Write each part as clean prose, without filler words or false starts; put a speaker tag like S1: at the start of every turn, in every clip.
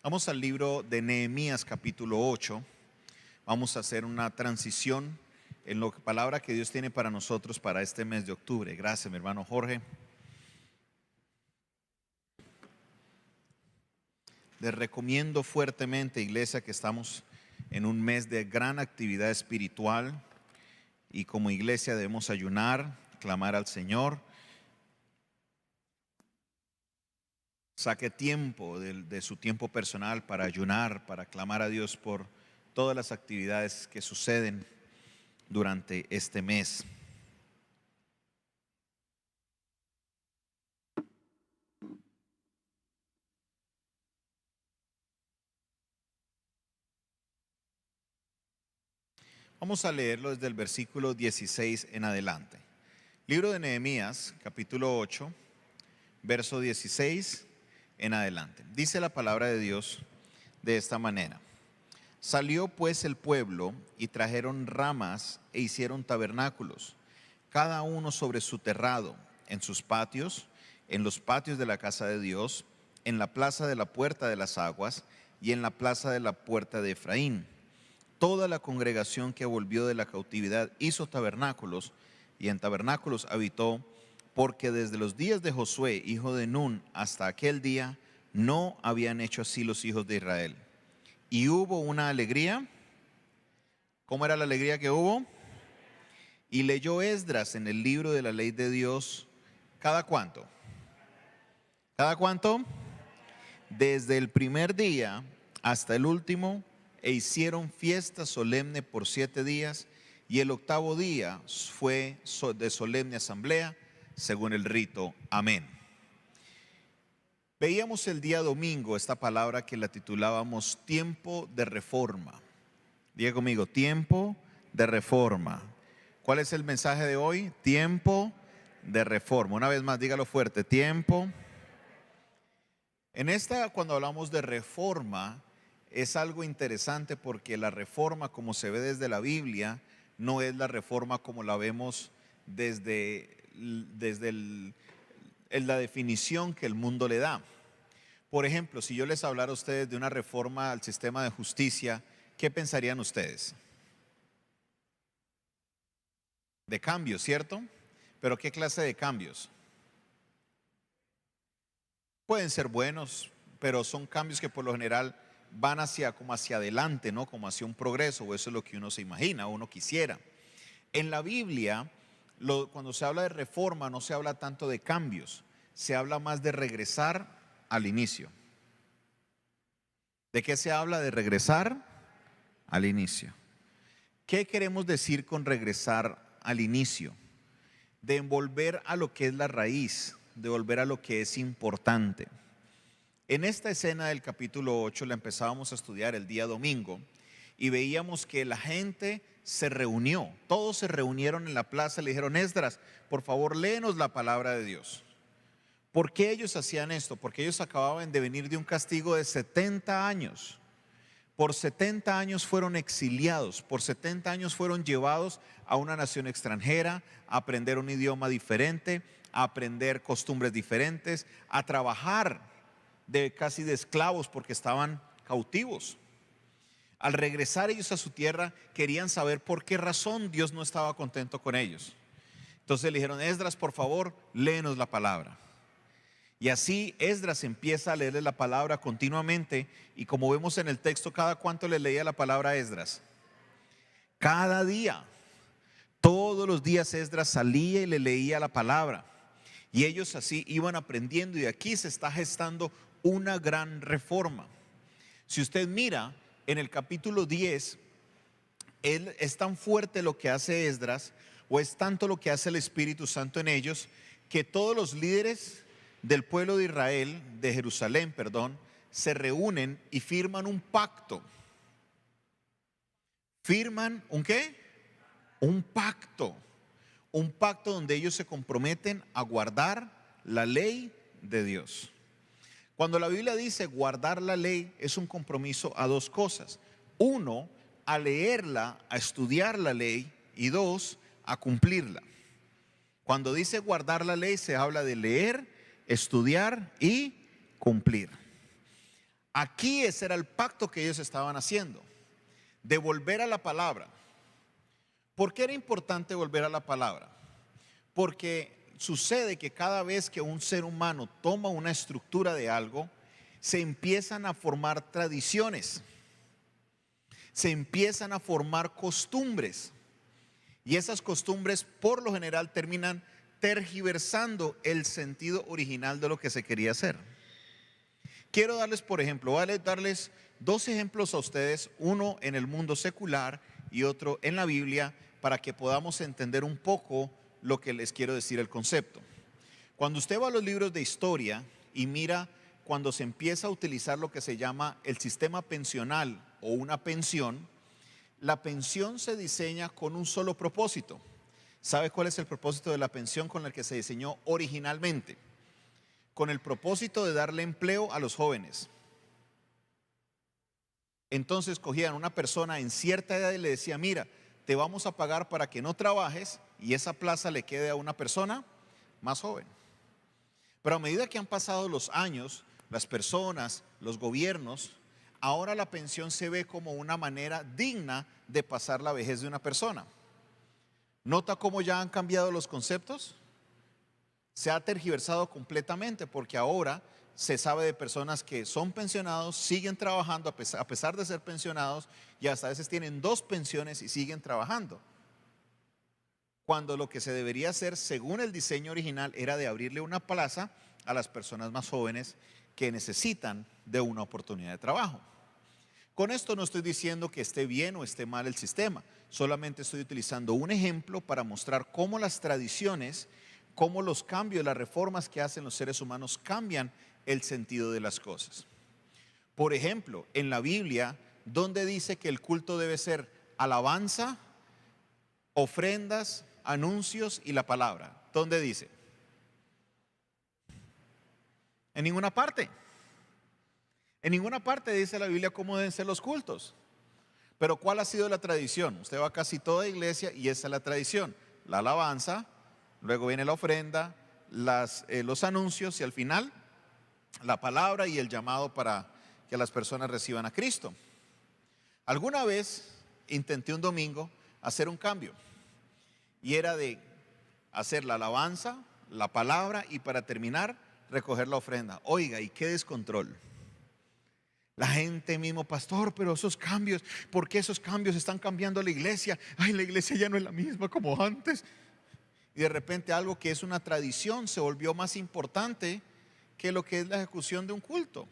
S1: Vamos al libro de Nehemías capítulo 8. Vamos a hacer una transición en la palabra que Dios tiene para nosotros para este mes de octubre. Gracias, mi hermano Jorge. Les recomiendo fuertemente, iglesia, que estamos en un mes de gran actividad espiritual y como iglesia debemos ayunar, clamar al Señor. Saque tiempo de su tiempo personal para ayunar, para clamar a Dios por todas las actividades que suceden durante este mes. Vamos a leerlo desde el versículo 16 en adelante. Libro de Nehemías, capítulo 8, verso 16 en adelante. Dice la palabra de Dios de esta manera: Salió pues el pueblo y trajeron ramas e hicieron tabernáculos, cada uno sobre su terrado, en sus patios, en los patios de la casa de Dios, en la plaza de la puerta de las aguas y en la plaza de la puerta de Efraín. Toda la congregación que volvió de la cautividad hizo tabernáculos, y en tabernáculos habitó, porque desde los días de Josué, hijo de Nun, hasta aquel día, no habían hecho así los hijos de Israel. Y hubo una alegría. ¿Cómo era la alegría que hubo? Y leyó Esdras en el libro de la ley de Dios. ¿Cada cuánto? ¿Cada cuánto? Desde el primer día hasta el último, e hicieron fiesta solemne por 7 días, y el octavo día fue de solemne asamblea, según el rito. Amén. Veíamos el día domingo esta palabra que la titulábamos tiempo de reforma. Diga conmigo, tiempo de reforma. ¿Cuál es el mensaje de hoy? Tiempo de reforma. Una vez más, dígalo fuerte, tiempo. Cuando hablamos de reforma, es algo interesante porque la reforma, como se ve desde la Biblia, no es la reforma como la vemos desde la definición que el mundo le da. Por ejemplo, si yo les hablara a ustedes de una reforma al sistema de justicia, ¿qué pensarían ustedes? De cambios, ¿cierto? Pero ¿qué clase de cambios? Pueden ser buenos, pero son cambios que por lo general van como hacia adelante, ¿no? Como hacia un progreso, o eso es lo que uno se imagina, o uno quisiera. En la Biblia, cuando se habla de reforma, no se habla tanto de cambios, se habla más de regresar al inicio. ¿De qué se habla? De regresar al inicio. ¿Qué queremos decir con regresar al inicio? De volver a lo que es la raíz, de volver a lo que es importante. En esta escena del capítulo 8 la empezábamos a estudiar el día domingo y veíamos que la gente se reunió, todos se reunieron en la plaza y le dijeron: Esdras, por favor léenos la palabra de Dios. ¿Por qué ellos hacían esto? Porque ellos acababan de venir de un castigo de 70 años. Por 70 años fueron exiliados, por 70 años fueron llevados a una nación extranjera, a aprender un idioma diferente, a aprender costumbres diferentes, a trabajar casi de esclavos porque estaban cautivos. Al regresar ellos a su tierra, querían saber por qué razón Dios no estaba contento con ellos. Entonces le dijeron: Esdras, por favor, léenos la palabra. Y así Esdras empieza a leerle la palabra continuamente, y como vemos en el texto, ¿cada cuánto le leía la palabra a Esdras? Cada día. Todos los días Esdras salía y le leía la palabra, y ellos así iban aprendiendo, y aquí se está gestando una gran reforma. Si usted mira en el capítulo 10, es tan fuerte lo que hace Esdras, o es tanto lo que hace el Espíritu Santo en ellos, que todos los líderes del pueblo de Israel, de Jerusalén, se reúnen y firman un pacto. ¿Firman un qué? Un pacto. Un pacto donde ellos se comprometen a guardar la ley de Dios. Cuando la Biblia dice guardar la ley, es un compromiso a dos cosas. Uno, a leerla, a estudiar la ley, y dos, a cumplirla. Cuando dice guardar la ley, se habla de leer, estudiar y cumplir. Aquí ese era el pacto que ellos estaban haciendo, de volver a la palabra. ¿Por qué era importante volver a la palabra? Porque sucede que cada vez que un ser humano toma una estructura de algo, se empiezan a formar tradiciones, se empiezan a formar costumbres. Y esas costumbres por lo general terminan tergiversando el sentido original de lo que se quería hacer. Quiero darles, por ejemplo, voy a darles dos ejemplos a ustedes, uno en el mundo secular y otro en la Biblia, para que podamos entender un poco lo que les quiero decir el concepto. Cuando usted va a los libros de historia y mira cuando se empieza a utilizar lo que se llama el sistema pensional o una pensión, la pensión se diseña con un solo propósito. ¿Sabe cuál es el propósito de la pensión con el que se diseñó originalmente? Con el propósito de darle empleo a los jóvenes. Entonces cogían una persona en cierta edad y le decía, mira, te vamos a pagar para que no trabajes y esa plaza le quede a una persona más joven. Pero a medida que han pasado los años, las personas, los gobiernos, ahora la pensión se ve como una manera digna de pasar la vejez de una persona. ¿Nota cómo ya han cambiado los conceptos? Se ha tergiversado completamente porque ahora se sabe de personas que son pensionados, siguen trabajando a pesar de ser pensionados y hasta a veces tienen dos pensiones y siguen trabajando. Cuando lo que se debería hacer, según el diseño original, era de abrirle una plaza a las personas más jóvenes que necesitan de una oportunidad de trabajo. Con esto no estoy diciendo que esté bien o esté mal el sistema, solamente estoy utilizando un ejemplo para mostrar cómo las tradiciones, cómo los cambios, las reformas que hacen los seres humanos cambian el sentido de las cosas. Por ejemplo, en la Biblia, ¿dónde dice que el culto debe ser alabanza, ofrendas, anuncios y la palabra? ¿Dónde dice? En ninguna parte. En ninguna parte dice la Biblia cómo deben ser los cultos. Pero ¿cuál ha sido la tradición? Usted va a casi toda iglesia y esa es la tradición. La alabanza, luego viene la ofrenda, los anuncios y al final la palabra y el llamado para que las personas reciban a Cristo. Alguna vez intenté un domingo hacer un cambio y era de hacer la alabanza, la palabra y para terminar recoger la ofrenda. Oiga, y qué descontrol. La gente mismo, pastor, pero esos cambios, ¿por qué esos cambios están cambiando la iglesia? Ay, la iglesia ya no es la misma como antes. Y de repente algo que es una tradición se volvió más importante que lo que es la ejecución de un culto.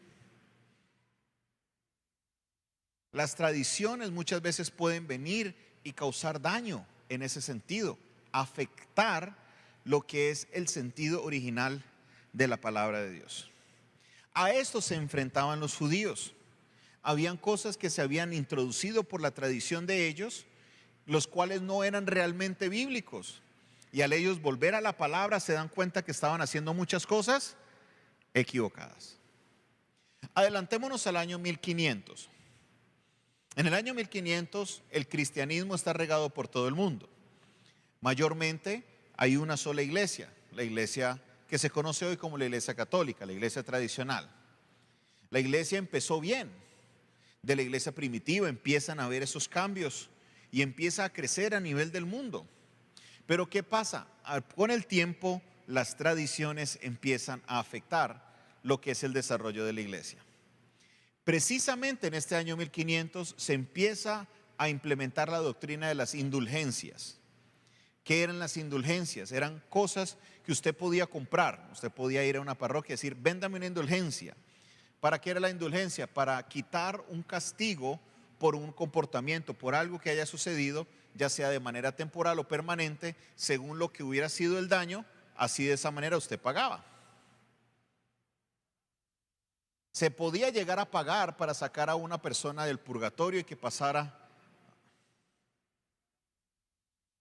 S1: Las tradiciones muchas veces pueden venir y causar daño en ese sentido, afectar lo que es el sentido original de la palabra de Dios. A esto se enfrentaban los judíos. Habían cosas que se habían introducido por la tradición de ellos, los cuales no eran realmente bíblicos. Y al ellos volver a la palabra se dan cuenta que estaban haciendo muchas cosas equivocadas. Adelantémonos al año 1500. En el año 1500 el cristianismo está regado por todo el mundo. Mayormente hay una sola iglesia, la iglesia que se conoce hoy como la iglesia católica, la iglesia tradicional. La iglesia empezó bien. De la iglesia primitiva empiezan a haber esos cambios y empieza a crecer a nivel del mundo. Pero ¿qué pasa? Con el tiempo las tradiciones empiezan a afectar lo que es el desarrollo de la iglesia. Precisamente en este año 1500 se empieza a implementar la doctrina de las indulgencias. ¿Qué eran las indulgencias? Eran cosas que usted podía comprar. Usted podía ir a una parroquia y decir, véndame una indulgencia. ¿Para qué era la indulgencia? Para quitar un castigo por un comportamiento, por algo que haya sucedido, ya sea de manera temporal o permanente, según lo que hubiera sido el daño, así de esa manera usted pagaba. Se podía llegar a pagar para sacar a una persona del purgatorio y que pasara.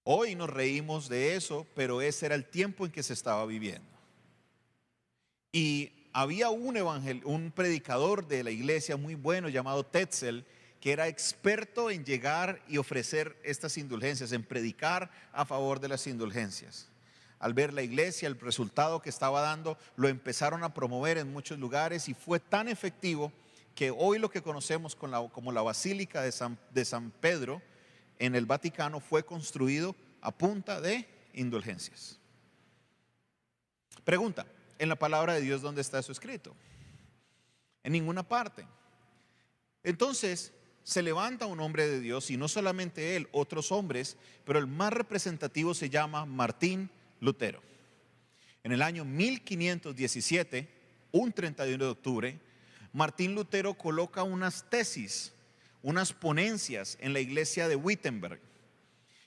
S1: Hoy nos reímos de eso, pero ese era el tiempo en que se estaba viviendo. Y había un predicador de la iglesia muy bueno llamado Tetzel, que era experto en llegar y ofrecer estas indulgencias, en predicar a favor de las indulgencias. Al ver la iglesia, el resultado que estaba dando, lo empezaron a promover en muchos lugares y fue tan efectivo que hoy lo que conocemos como la Basílica de San Pedro en el Vaticano fue construido a punta de indulgencias. Pregunta, ¿en la palabra de Dios dónde está eso escrito? En ninguna parte. Entonces se levanta un hombre de Dios, y no solamente él, otros hombres, pero el más representativo se llama Martín Lutero. En el año 1517, un 31 de octubre, Martín Lutero coloca unas tesis, unas ponencias en la iglesia de Wittenberg.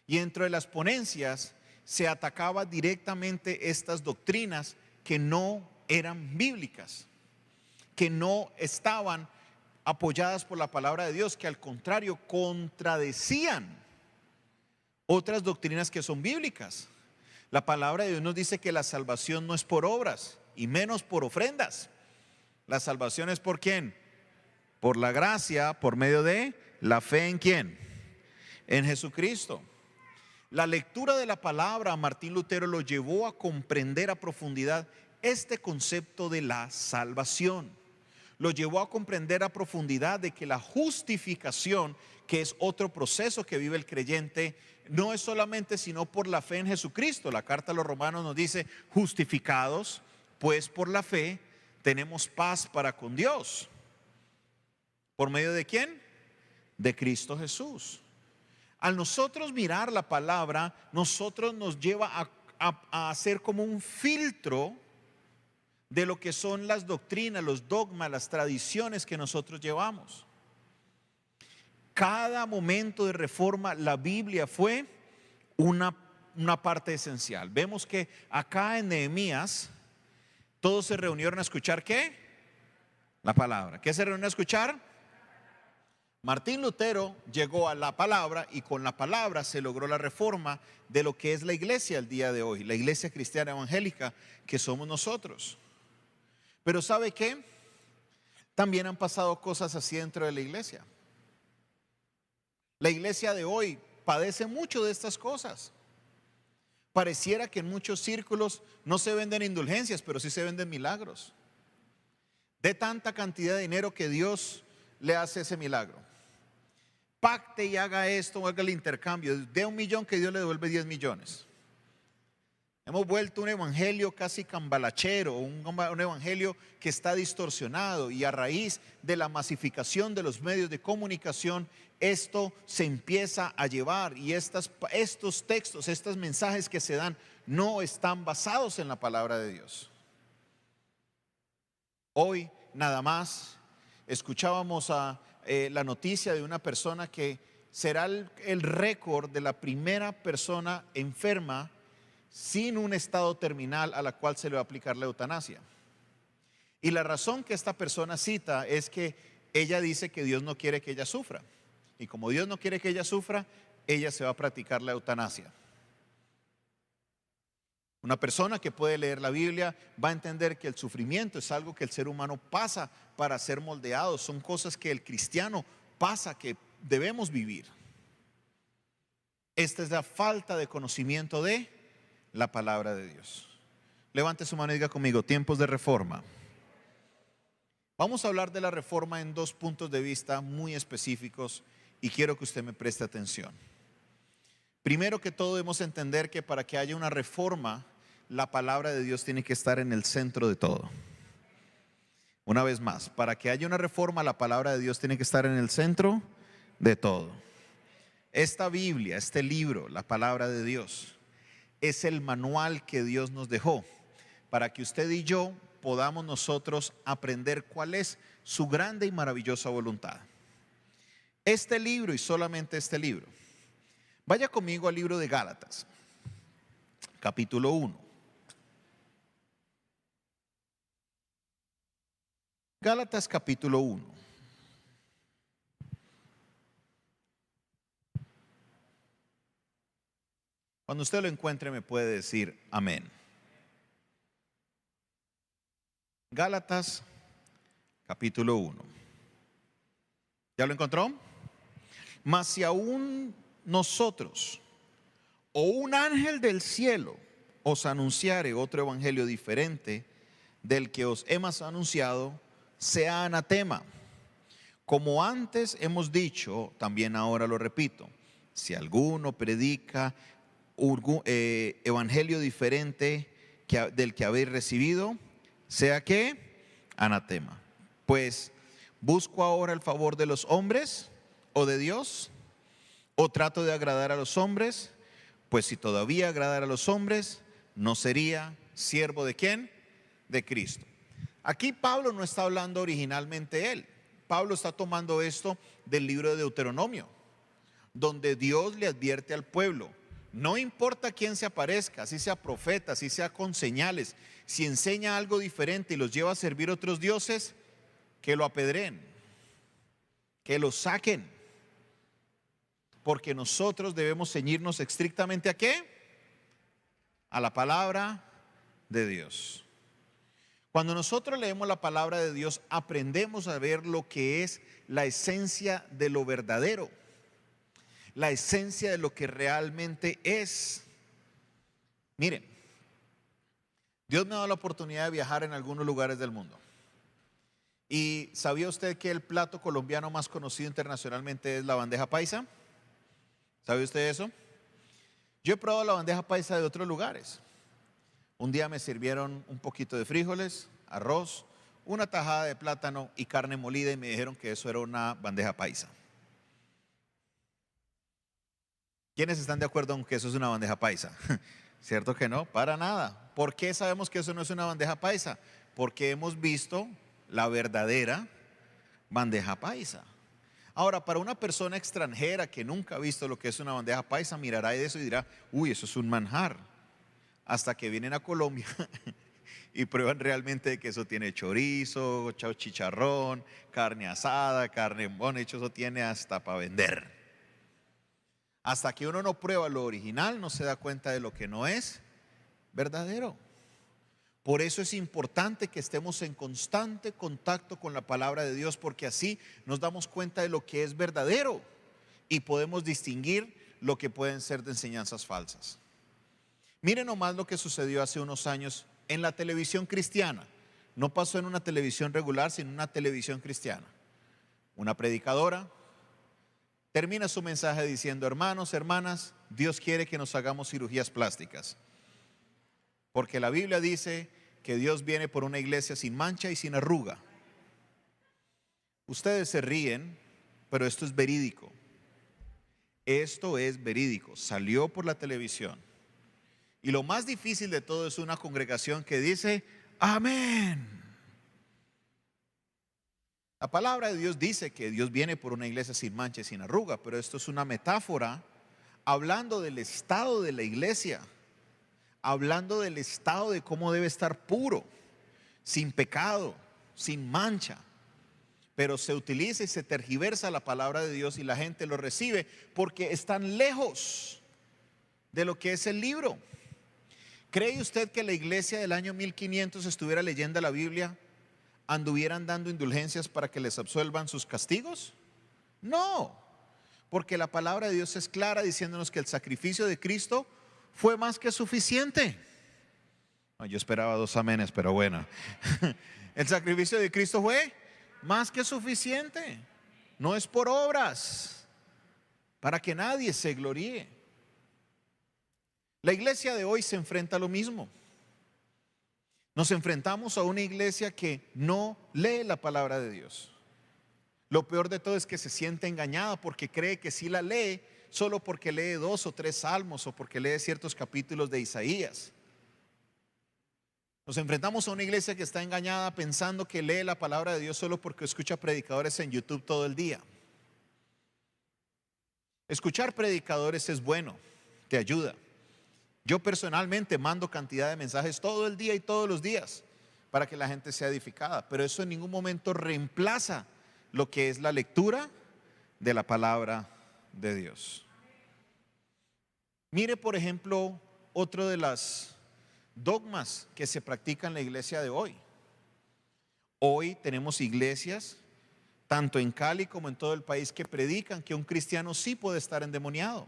S1: Y dentro de las ponencias se atacaba directamente estas doctrinas que no eran bíblicas, que no estaban apoyadas por la palabra de Dios, que al contrario contradecían otras doctrinas que son bíblicas. La palabra de Dios nos dice que la salvación no es por obras y menos por ofrendas. La salvación es ¿por quién? Por la gracia, por medio de la fe en ¿quién? En Jesucristo. La lectura de la palabra a Martín Lutero lo llevó a comprender a profundidad este concepto de la salvación. Lo llevó a comprender a profundidad de que la justificación, que es otro proceso que vive el creyente, no es solamente sino por la fe en Jesucristo. La carta a los Romanos nos dice: justificados pues por la fe tenemos paz para con Dios. ¿Por medio de quién? De Cristo Jesús. Al nosotros mirar la palabra, nosotros nos lleva a hacer como un filtro de lo que son las doctrinas, los dogmas, las tradiciones que nosotros llevamos. Cada momento de reforma, la Biblia fue una parte esencial. Vemos que acá en Nehemías todos se reunieron a escuchar ¿qué? La palabra. ¿Qué se reunieron a escuchar? Martín Lutero llegó a la palabra, y con la palabra se logró la reforma de lo que es la iglesia el día de hoy, la iglesia cristiana evangélica que somos nosotros. Pero ¿sabe qué? También han pasado cosas así dentro de la iglesia. La iglesia de hoy padece mucho de estas cosas. Pareciera que en muchos círculos no se venden indulgencias, pero sí se venden milagros. De tanta cantidad de dinero que Dios le hace ese milagro. Pacte y haga esto, haga el intercambio. De 1 millón que Dios le devuelve 10 millones. Hemos vuelto un evangelio casi cambalachero, un evangelio que está distorsionado, y a raíz de la masificación de los medios de comunicación, esto se empieza a llevar, y estos textos, estos mensajes que se dan no están basados en la palabra de Dios. Hoy nada más escuchábamos la noticia de una persona que será el récord de la primera persona enferma sin un estado terminal a la cual se le va a aplicar la eutanasia. Y la razón que esta persona cita es que ella dice que Dios no quiere que ella sufra. Y como Dios no quiere que ella sufra, ella se va a practicar la eutanasia. Una persona que puede leer la Biblia va a entender que el sufrimiento es algo que el ser humano pasa para ser moldeado. Son cosas que el cristiano pasa, que debemos vivir. Esta es la falta de conocimiento de la palabra de Dios. Levante su mano y diga conmigo: tiempos de reforma. Vamos a hablar de la reforma en 2 puntos de vista muy específicos, y quiero que usted me preste atención. Primero que todo, debemos entender que para que haya una reforma, la palabra de Dios tiene que estar en el centro de todo. Una vez más, para que haya una reforma, la palabra de Dios tiene que estar en el centro de todo. Esta Biblia, este libro, la palabra de Dios, es el manual que Dios nos dejó para que usted y yo podamos nosotros aprender cuál es su grande y maravillosa voluntad. Este libro, y solamente este libro. Vaya conmigo al libro de Gálatas, capítulo 1. Gálatas capítulo 1. Cuando usted lo encuentre me puede decir amén. Gálatas capítulo 1. ¿Ya lo encontró? Mas si aún nosotros o un ángel del cielo os anunciare otro evangelio diferente del que os hemos anunciado, sea anatema. Como antes hemos dicho, también ahora lo repito, si alguno predica evangelio diferente del que habéis recibido, sea que anatema. Pues, ¿busco ahora el favor de los hombres o de Dios? ¿O trato de agradar a los hombres? Pues si todavía agradara a los hombres, no sería siervo ¿de quién? De Cristo. Aquí Pablo no está hablando originalmente él. Pablo está tomando esto del libro de Deuteronomio, donde Dios le advierte al pueblo: no importa quién se aparezca, así sea profeta, así sea con señales, si enseña algo diferente y los lleva a servir otros dioses, que lo apedreen, que lo saquen, porque nosotros debemos ceñirnos estrictamente ¿a qué? A la palabra de Dios. Cuando nosotros leemos la palabra de Dios, aprendemos a ver lo que es la esencia de lo verdadero, la esencia de lo que realmente es. Miren, Dios me ha dado la oportunidad de viajar en algunos lugares del mundo. ¿Y sabía usted que el plato colombiano más conocido internacionalmente es la bandeja paisa? ¿Sabe usted eso? Yo he probado la bandeja paisa de otros lugares. Un día me sirvieron un poquito de frijoles, arroz, una tajada de plátano y carne molida y me dijeron que eso era una bandeja paisa. ¿Quiénes están de acuerdo en que eso es una bandeja paisa? ¿Cierto que no? Para nada. ¿Por qué sabemos que eso no es una bandeja paisa? Porque hemos visto la verdadera bandeja paisa. Ahora, para una persona extranjera que nunca ha visto lo que es una bandeja paisa, mirará eso y dirá: uy, eso es un manjar. Hasta que vienen a Colombia y prueban realmente que eso tiene chorizo, chicharrón, carne asada, carne, bueno, hecho eso tiene hasta para vender. Hasta que uno no prueba lo original, no se da cuenta de lo que no es verdadero. Por eso es importante que estemos en constante contacto con la palabra de Dios, porque así nos damos cuenta de lo que es verdadero y podemos distinguir lo que pueden ser de enseñanzas falsas. Miren nomás lo que sucedió hace unos años en la televisión cristiana. No pasó en una televisión regular, sino en una televisión cristiana. Una predicadora termina su mensaje diciendo: hermanos, hermanas, Dios quiere que nos hagamos cirugías plásticas, porque la Biblia dice que Dios viene por una iglesia sin mancha y sin arruga. Ustedes se ríen, pero esto es verídico. Esto es verídico. Salió por la televisión. Y lo más difícil de todo es una congregación que dice amén. La palabra de Dios dice que Dios viene por una iglesia sin mancha y sin arruga, pero esto es una metáfora hablando del estado de la iglesia, hablando del estado de cómo debe estar puro, sin pecado, sin mancha. Pero se utiliza y se tergiversa la palabra de Dios y la gente lo recibe porque están lejos de lo que es el libro. ¿Cree usted que la iglesia del año 1500 estuviera leyendo la Biblia, anduvieran dando indulgencias para que les absuelvan sus castigos? No, porque la palabra de Dios es clara diciéndonos que el sacrificio de Cristo fue más que suficiente. Yo esperaba 2 amenes, pero bueno. El sacrificio de Cristo fue más que suficiente. No es por obras, para que nadie se gloríe. La iglesia de hoy se enfrenta a lo mismo. Nos enfrentamos a una iglesia que no lee la palabra de Dios. Lo peor de todo es que se siente engañada porque cree que sí la lee solo porque lee 2 o 3 salmos o porque lee ciertos capítulos de Isaías. Nos enfrentamos a una iglesia que está engañada pensando que lee la palabra de Dios solo porque escucha predicadores en YouTube todo el día. Escuchar predicadores es bueno, te ayuda. Yo personalmente mando cantidad de mensajes todo el día y todos los días para que la gente sea edificada, pero eso en ningún momento reemplaza lo que es la lectura de la palabra de Dios. Mire, por ejemplo, otro de las dogmas que se practican en la iglesia de hoy. Hoy tenemos iglesias, tanto en Cali como en todo el país, que predican que un cristiano sí puede estar endemoniado.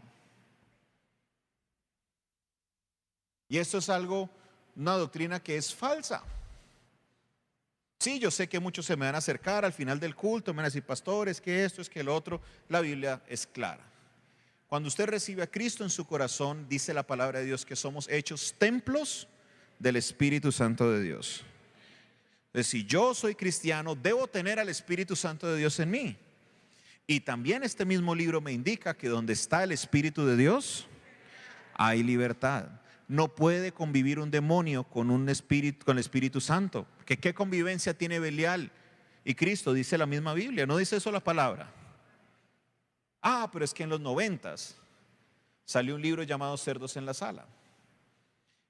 S1: Y esto es algo, una doctrina que es falsa. Sí, yo sé que muchos se me van a acercar al final del culto, me van a decir, pastor, es que esto, es que lo otro. La Biblia es clara. Cuando usted recibe a Cristo en su corazón, dice la palabra de Dios que somos hechos templos del Espíritu Santo de Dios. Entonces, si yo soy cristiano, debo tener al Espíritu Santo de Dios en mí. Y también este mismo libro me indica que donde está el Espíritu de Dios, hay libertad. No puede convivir un demonio con un espíritu, con el Espíritu Santo. ¿Qué convivencia tiene Belial y Cristo? Dice la misma Biblia, no dice eso la palabra. Pero es que en los 90s salió un libro llamado Cerdos en la Sala.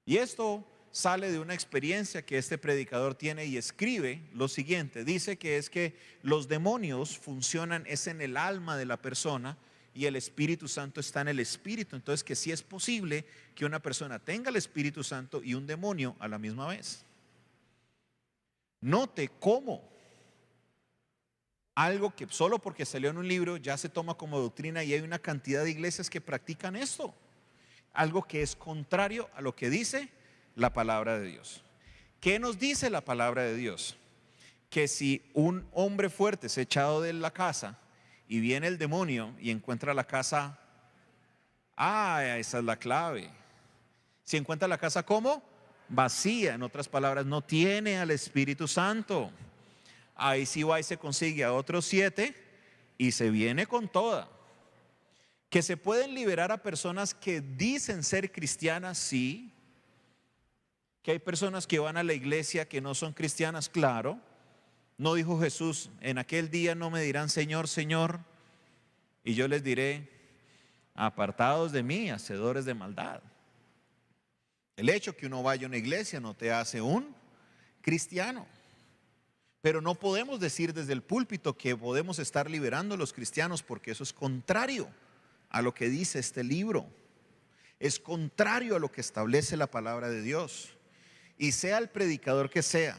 S1: Y esto sale de una experiencia que este predicador tiene y escribe lo siguiente. Dice que es que los demonios funcionan es en el alma de la persona y el Espíritu Santo está en el espíritu. Entonces que sí es posible que una persona tenga el Espíritu Santo y un demonio a la misma vez. Note cómo algo que solo porque salió en un libro ya se toma como doctrina y hay una cantidad de iglesias que practican esto. Algo que es contrario a lo que dice la palabra de Dios. ¿Qué nos dice la palabra de Dios? Que si un hombre fuerte es echado de la casa y viene el demonio y encuentra la casa, esa es la clave. Si encuentra la casa ¿cómo? Vacía, en otras palabras, no tiene al Espíritu Santo. Ahí sí va y se consigue a otros 7 y se viene con toda. Que se pueden liberar a personas que dicen ser cristianas, sí. Que hay personas que van a la iglesia que no son cristianas, claro. No dijo Jesús, en aquel día no me dirán Señor, Señor, y yo les diré, apartados de mí, hacedores de maldad. El hecho que uno vaya a una iglesia no te hace un cristiano. Pero no podemos decir desde el púlpito que podemos estar liberando a los cristianos porque eso es contrario a lo que dice este libro. Es contrario a lo que establece la palabra de Dios. Y sea el predicador que sea,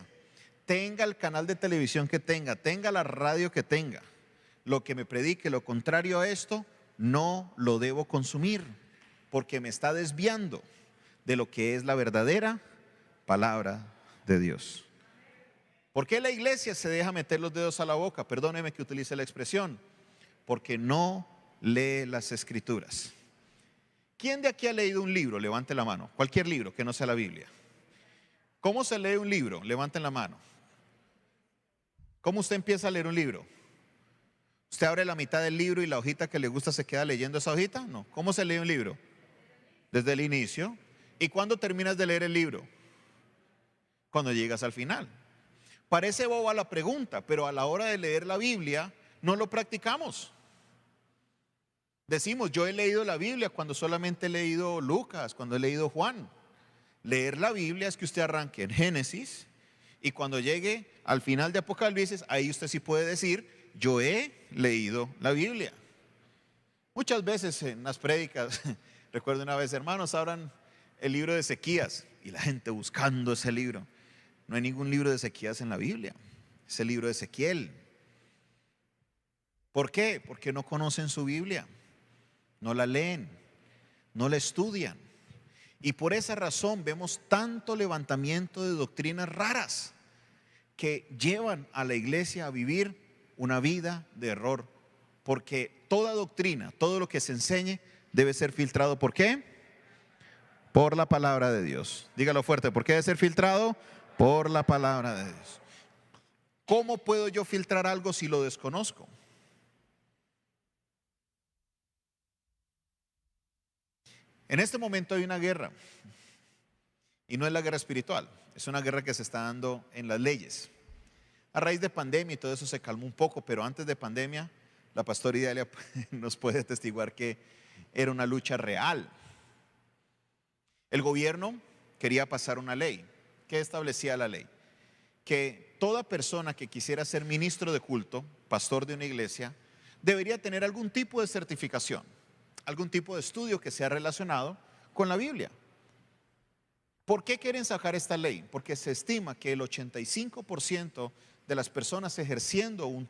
S1: tenga el canal de televisión que tenga la radio que tenga, lo que me predique, lo contrario a esto, no lo debo consumir, porque me está desviando de lo que es la verdadera palabra de Dios. ¿Por qué la iglesia se deja meter los dedos a la boca? Perdóneme que utilice la expresión, porque no lee las escrituras. ¿Quién de aquí ha leído un libro? Levante la mano. Cualquier libro que no sea la Biblia. ¿Cómo se lee un libro? Levanten la mano. ¿Cómo usted empieza a leer un libro? ¿Usted abre la mitad del libro y la hojita que le gusta se queda leyendo esa hojita? No. ¿Cómo se lee un libro? Desde el inicio. ¿Y cuándo terminas de leer el libro? Cuando llegas al final. Parece boba la pregunta, pero a la hora de leer la Biblia no lo practicamos. Decimos, yo he leído la Biblia cuando solamente he leído Lucas, cuando he leído Juan. Leer la Biblia es que usted arranque en Génesis y cuando llegue al final de Apocalipsis, ahí usted sí puede decir, yo he leído la Biblia. Muchas veces en las prédicas, recuerdo una vez, hermanos, abran el libro de Ezequías y la gente buscando ese libro. No hay ningún libro de Ezequías en la Biblia, es el libro de Ezequiel. ¿Por qué? Porque no conocen su Biblia, no la leen, no la estudian. Y por esa razón vemos tanto levantamiento de doctrinas raras que llevan a la iglesia a vivir una vida de error. Porque toda doctrina, todo lo que se enseñe debe ser filtrado. ¿Por qué? Por la palabra de Dios. Dígalo fuerte, ¿por qué debe ser filtrado? Por la palabra de Dios. ¿Cómo puedo yo filtrar algo si lo desconozco? En este momento hay una guerra y no es la guerra espiritual, es una guerra que se está dando en las leyes. A raíz de pandemia y todo eso se calmó un poco, pero antes de pandemia la pastora Idalia nos puede atestiguar que era una lucha real. El gobierno quería pasar una ley. ¿Qué establecía la ley? Que toda persona que quisiera ser ministro de culto, pastor de una iglesia, debería tener algún tipo de certificación, algún tipo de estudio que sea relacionado con la Biblia. ¿Por qué quieren sacar esta ley? Porque se estima que el 85% de las personas ejerciendo un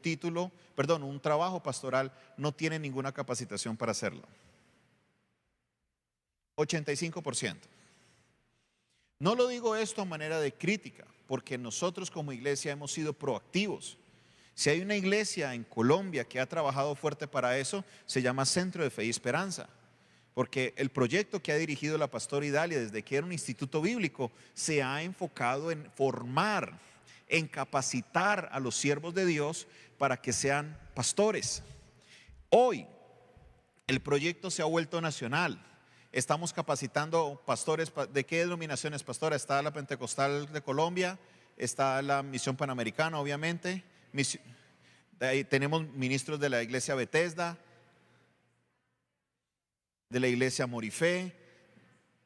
S1: trabajo pastoral no tienen ninguna capacitación para hacerlo. 85%. No lo digo esto a manera de crítica, porque nosotros como iglesia hemos sido proactivos. Si hay una iglesia en Colombia que ha trabajado fuerte para eso, se llama Centro de Fe y Esperanza. Porque el proyecto que ha dirigido la pastora Idalia desde que era un instituto bíblico se ha enfocado en formar, en capacitar a los siervos de Dios para que sean pastores. Hoy el proyecto se ha vuelto nacional. Estamos capacitando pastores. ¿De qué denominaciones, pastora? Está la Pentecostal de Colombia, está la Misión Panamericana, obviamente. Ahí tenemos ministros de la iglesia Bethesda, de la iglesia Morifé,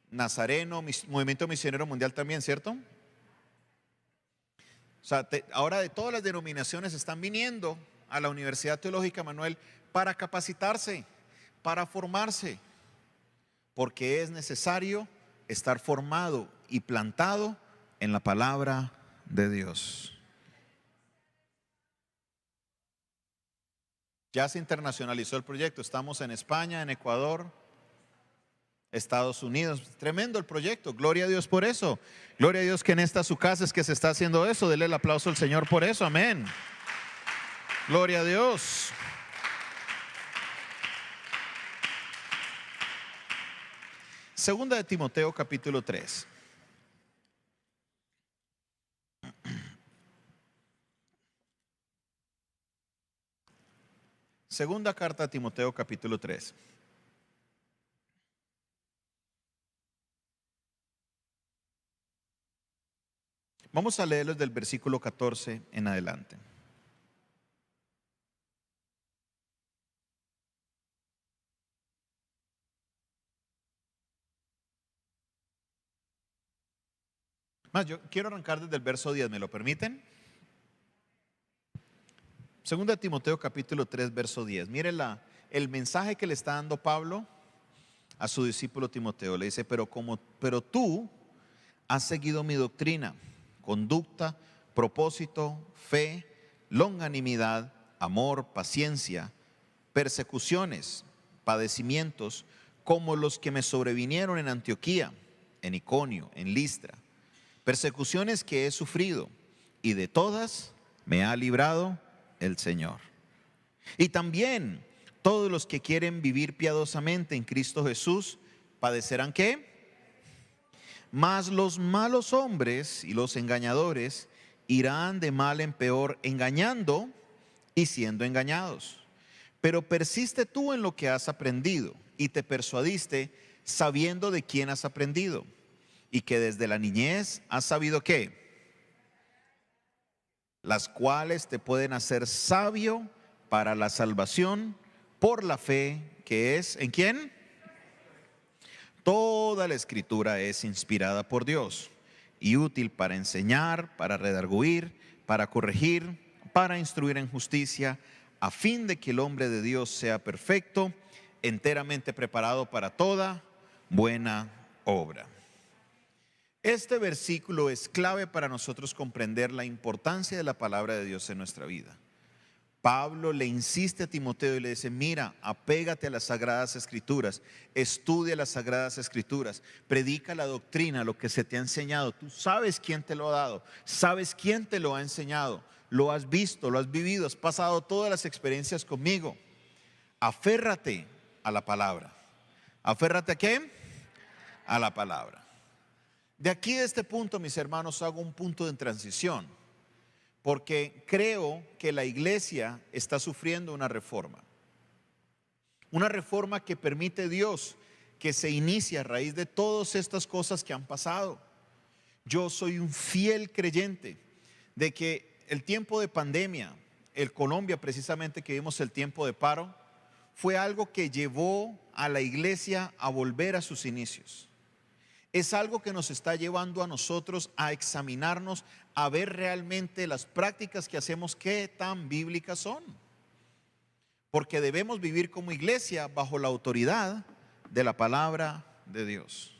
S1: Nazareno, Movimiento Misionero Mundial también, ¿cierto? O sea, ahora de todas las denominaciones están viniendo a la Universidad Teológica Manuel para capacitarse, para formarse, porque es necesario estar formado y plantado en la palabra de Dios. Ya se internacionalizó el proyecto, estamos en España, en Ecuador, Estados Unidos. Tremendo el proyecto, gloria a Dios por eso. Gloria a Dios que en esta su casa es que se está haciendo eso. Dele el aplauso al Señor por eso, amén. Gloria a Dios. Segunda de Timoteo capítulo 3. Segunda carta a Timoteo capítulo 3. Vamos a leerlos del versículo 14 en adelante. Más, yo quiero arrancar desde el verso 10, ¿me lo permiten? Segunda de Timoteo capítulo 3, verso 10. Mire el mensaje que le está dando Pablo a su discípulo Timoteo. Le dice, pero tú has seguido mi doctrina, conducta, propósito, fe, longanimidad, amor, paciencia, persecuciones, padecimientos, como los que me sobrevinieron en Antioquía, en Iconio, en Listra. Persecuciones que he sufrido, y de todas me ha librado el Señor. Y también todos los que quieren vivir piadosamente en Cristo Jesús padecerán ¿qué? Mas los malos hombres y los engañadores irán de mal en peor, engañando y siendo engañados. Pero persiste tú en lo que has aprendido y te persuadiste sabiendo de quién has aprendido y que desde la niñez has sabido ¿qué? Las cuales te pueden hacer sabio para la salvación por la fe que es ¿en quién? Toda la escritura es inspirada por Dios y útil para enseñar, para redarguir, para corregir, para instruir en justicia, a fin de que el hombre de Dios sea perfecto, enteramente preparado para toda buena obra. Este versículo es clave para nosotros comprender la importancia de la palabra de Dios en nuestra vida. Pablo le insiste a Timoteo y le dice, mira, apégate a las Sagradas Escrituras, estudia las Sagradas Escrituras, predica la doctrina, lo que se te ha enseñado. Tú sabes quién te lo ha dado, sabes quién te lo ha enseñado, lo has visto, lo has vivido, has pasado todas las experiencias conmigo. Aférrate a la palabra. ¿Aférrate a qué? A la palabra. De aquí, de este punto, mis hermanos, hago un punto de transición, porque creo que la iglesia está sufriendo una reforma que permite Dios que se inicie a raíz de todas estas cosas que han pasado. Yo soy un fiel creyente de que el tiempo de pandemia, el Colombia precisamente que vimos el tiempo de paro, fue algo que llevó a la iglesia a volver a sus inicios. Es algo que nos está llevando a nosotros a examinarnos, a ver realmente las prácticas que hacemos, qué tan bíblicas son. Porque debemos vivir como iglesia bajo la autoridad de la palabra de Dios.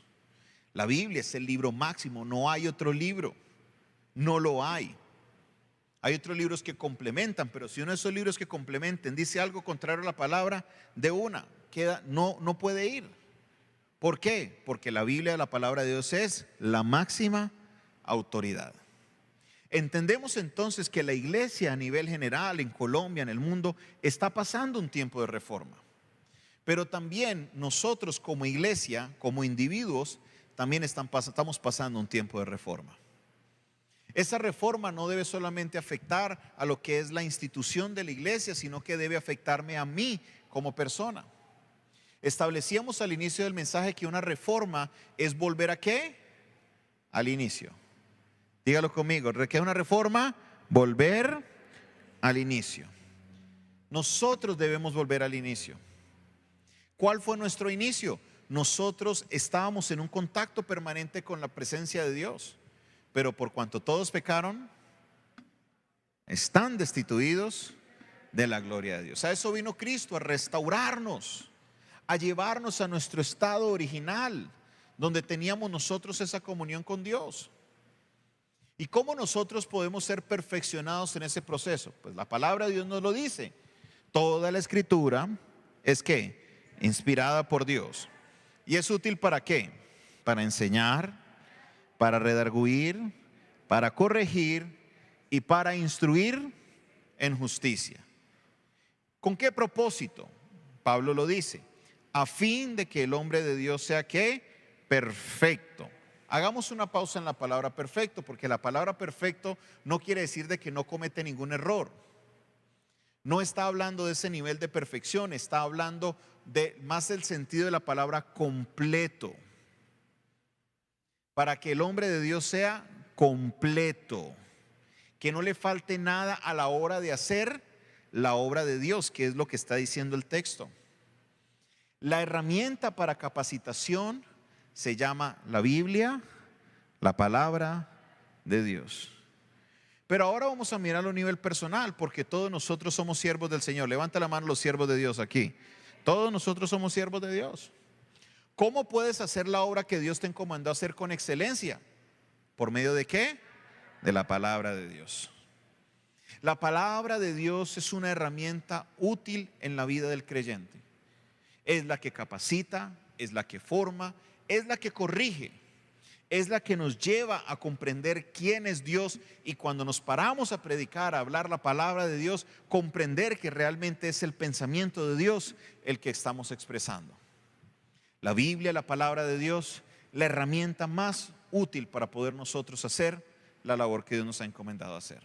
S1: La Biblia es el libro máximo, no hay otro libro, no lo hay. Hay otros libros que complementan, pero si uno de esos libros que complementen dice algo contrario a la palabra, de una, no puede ir. ¿Por qué? Porque la Biblia, la palabra de Dios, es la máxima autoridad. Entendemos entonces que la iglesia a nivel general, en Colombia, en el mundo, está pasando un tiempo de reforma. Pero también nosotros como iglesia, como individuos, también estamos pasando un tiempo de reforma. Esa reforma no debe solamente afectar a lo que es la institución de la iglesia, sino que debe afectarme a mí como persona. Establecíamos al inicio del mensaje que una reforma es volver ¿a qué? Al inicio. Dígalo conmigo, ¿qué es una reforma? Volver al inicio. Nosotros debemos volver al inicio. ¿Cuál fue nuestro inicio? Nosotros estábamos en un contacto permanente con la presencia de Dios, pero por cuanto todos pecaron, están destituidos de la gloria de Dios. A eso vino Cristo, a restaurarnos, a llevarnos a nuestro estado original, donde teníamos nosotros esa comunión con Dios. ¿Y cómo nosotros podemos ser perfeccionados en ese proceso? Pues la palabra de Dios nos lo dice. Toda la escritura es ¿qué? Inspirada por Dios. ¿Y es útil para qué? Para enseñar, para redarguir, para corregir y para instruir en justicia. ¿Con qué propósito? Pablo lo dice, a fin de que el hombre de Dios sea ¿qué? Perfecto. Hagamos una pausa en la palabra perfecto, porque la palabra perfecto no quiere decir de que no comete ningún error. No está hablando de ese nivel de perfección, está hablando de más el sentido de la palabra completo. Para que el hombre de Dios sea completo, que no le falte nada a la hora de hacer la obra de Dios, que es lo que está diciendo el texto. La herramienta para capacitación se llama la Biblia, la palabra de Dios. Pero ahora vamos a mirarlo a nivel personal, porque todos nosotros somos siervos del Señor. Levanta la mano los siervos de Dios aquí. Todos nosotros somos siervos de Dios. ¿Cómo puedes hacer la obra que Dios te encomendó a hacer con excelencia? ¿Por medio de qué? De la palabra de Dios. La palabra de Dios es una herramienta útil en la vida del creyente. Es la que capacita, es la que forma, es la que corrige, es la que nos lleva a comprender quién es Dios, y cuando nos paramos a predicar, a hablar la palabra de Dios, comprender que realmente es el pensamiento de Dios el que estamos expresando. La Biblia, la palabra de Dios, la herramienta más útil para poder nosotros hacer la labor que Dios nos ha encomendado hacer.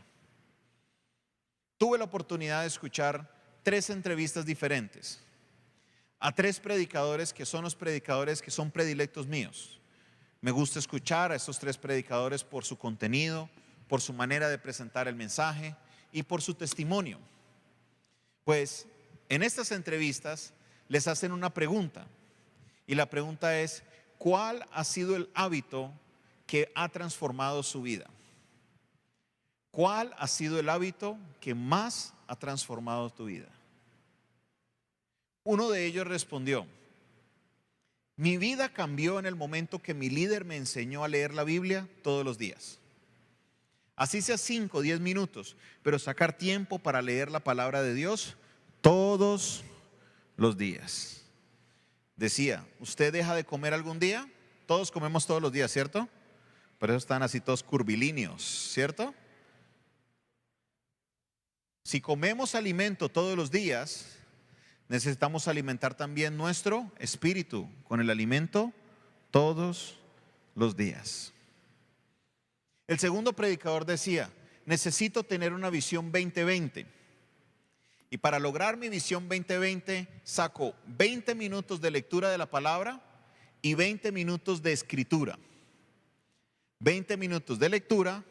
S1: Tuve la oportunidad de escuchar 3 entrevistas diferentes a 3 predicadores que son los predicadores que son predilectos míos. Me gusta escuchar a estos 3 predicadores por su contenido, por su manera de presentar el mensaje y por su testimonio. Pues en estas entrevistas les hacen una pregunta, y la pregunta es: ¿cuál ha sido el hábito que ha transformado su vida? ¿Cuál ha sido el hábito que más ha transformado tu vida? Uno de ellos respondió: mi vida cambió en el momento que mi líder me enseñó a leer la Biblia todos los días. Así sea 5 o 10 minutos, pero sacar tiempo para leer la palabra de Dios todos los días. Decía: ¿usted deja de comer algún día? Todos comemos todos los días, ¿cierto? Por eso están así todos curvilíneos, ¿cierto? Si comemos alimento todos los días, necesitamos alimentar también nuestro espíritu con el alimento todos los días. El segundo predicador decía: necesito tener una visión 2020. Y para lograr mi visión 2020, saco 20 minutos de lectura de la palabra y 20 minutos de escritura. 20 minutos de lectura,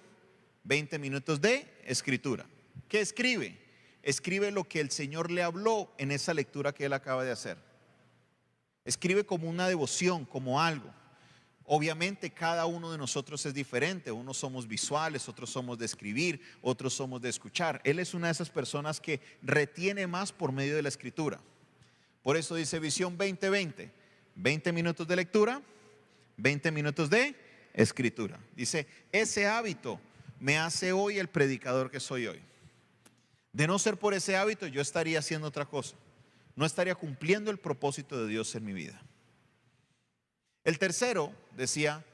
S1: 20 minutos de escritura. ¿Qué escribe? Escribe lo que el Señor le habló en esa lectura que él acaba de hacer. Escribe como una devoción, como algo. Obviamente cada uno de nosotros es diferente. Unos somos visuales, otros somos de escribir, otros somos de escuchar. Él es una de esas personas que retiene más por medio de la escritura. Por eso dice visión 2020. 20 minutos de lectura, 20 minutos de escritura. Dice: ese hábito me hace hoy el predicador que soy hoy. De no ser por ese hábito, yo estaría haciendo otra cosa. No estaría cumpliendo el propósito de Dios en mi vida. El tercero decía,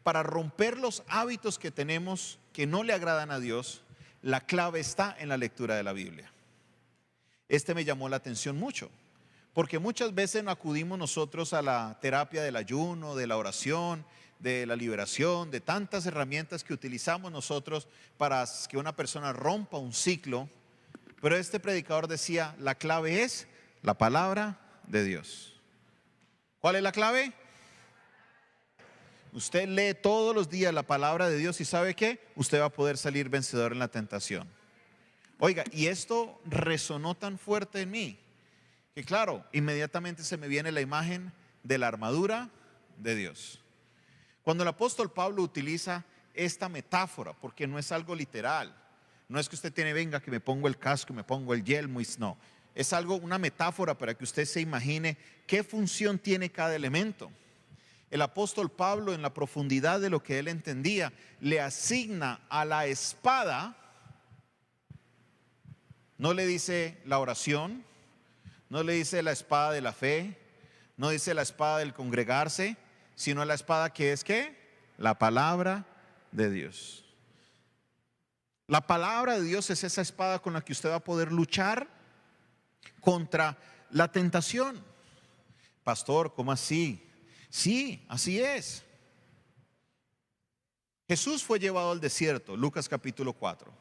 S1: para romper los hábitos que tenemos que no le agradan a Dios, la clave está en la lectura de la Biblia. Este me llamó la atención mucho, porque muchas veces no acudimos nosotros a la terapia del ayuno, de la oración, de la liberación, de tantas herramientas que utilizamos nosotros para que una persona rompa un ciclo. Pero este predicador decía, la clave es la palabra de Dios. ¿Cuál es la clave? Usted lee todos los días la palabra de Dios y ¿sabe qué? Usted va a poder salir vencedor en la tentación. Oiga, y esto resonó tan fuerte en mí que claro, inmediatamente se me viene la imagen de la armadura de Dios. Cuando el apóstol Pablo utiliza esta metáfora, porque no es algo literal, no es que usted tiene, venga, que me pongo el casco, me pongo el yelmo, no, es algo, una metáfora para que usted se imagine qué función tiene cada elemento. El apóstol Pablo, en la profundidad de lo que él entendía, le asigna a la espada, no le dice la oración, no le dice la espada de la fe, no dice la espada del congregarse, sino la espada que es ¿qué? La palabra de Dios. La palabra de Dios es esa espada con la que usted va a poder luchar contra la tentación. Pastor, ¿cómo así? Sí, así es. Jesús fue llevado al desierto, Lucas capítulo 4.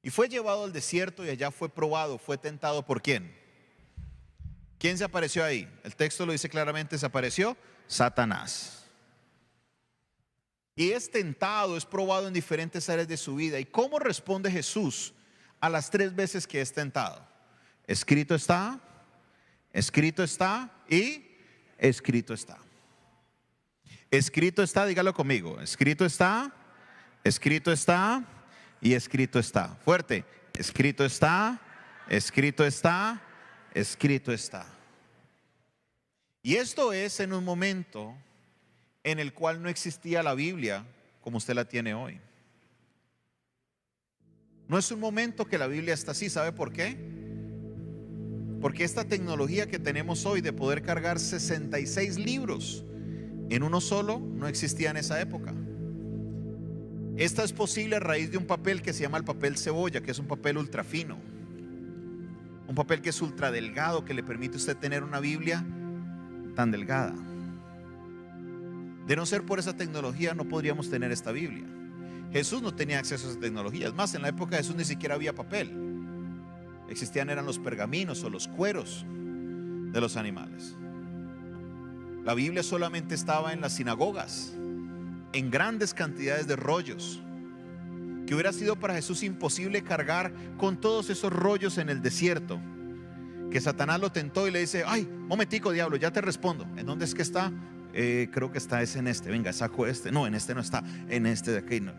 S1: Y fue llevado al desierto y allá fue probado, fue tentado ¿por quién? ¿Quién se apareció ahí? El texto lo dice claramente, se apareció Satanás. Y es tentado, es probado en diferentes áreas de su vida. ¿Y cómo responde Jesús a las 3 veces que es tentado? Escrito está y escrito está. Escrito está, dígalo conmigo. Escrito está y escrito está. Fuerte. Escrito está, escrito está, escrito está. Y esto es en un momento en el cual no existía la Biblia como usted la tiene hoy. No es un momento que la Biblia está así, ¿sabe por qué? Porque esta tecnología que tenemos hoy de poder cargar 66 libros en uno solo no existía en esa época. Esta es posible a raíz de un papel que se llama el papel cebolla, que es un papel ultra fino, un papel que es ultra delgado, que le permite a usted tener una Biblia tan delgada. De no ser por esa tecnología no podríamos tener esta Biblia. Jesús no tenía acceso a esa tecnología. Es más, en la época de Jesús ni siquiera había papel. Existían eran los pergaminos o los cueros de los animales. La Biblia solamente estaba en las sinagogas, en grandes cantidades de rollos, que hubiera sido para Jesús imposible cargar con todos esos rollos en el desierto. Que Satanás lo tentó y le dice, ay, momentico diablo, ya te respondo. ¿En dónde es que está? Creo que está en este. Venga, saco este. No, en este no está. En este de aquí no.